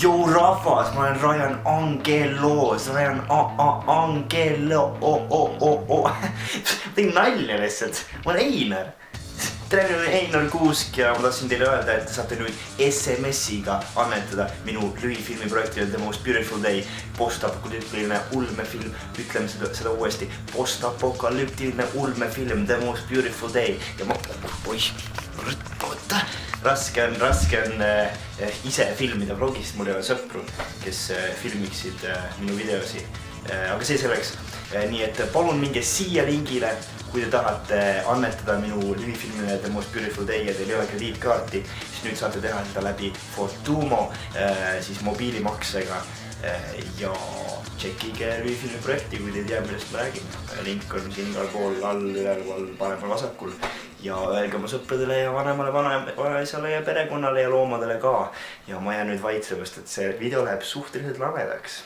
Joo rahvas, ma olen Ryan Angelos, Ryan Angelo. Tegin nalja lihtsalt, ma olen Einar. Tere, minu Einar Kuusk ja ma tahtsin teile öelda, et te saate nüüd SMS-iga annetada minu lühifilmi projektile The Most Beautiful Day. Postapokalüptiline ulmefilm, ütleme seda uuesti. Postapokalüptiline ulmefilm The Most Beautiful Day. Ja ma, raske on ise filmida vlogist, mul ei ole sõpru, kes filmiksid minu videosi, aga see selleks. Nii et palun minge siia lingile, kui te tahate annetada minu lühifilmile The Most Beautiful Day ja teil ei ole krediitkaarti, siis nüüd saate teha seda läbi Fortumo, siis mobiilimaksega ja tšekkige lühifilmi projekti, kui te ei tea, millest ma räägin. Link on siin igal pool, all, üleval, paremal, vasakul ja öelge oma sõpradele ja vanemale, vanaisale ja perekonnale ja loomadele ka. Ja ma jään nüüd vait, sellepärast, et see video läheb suhteliselt lamedaks.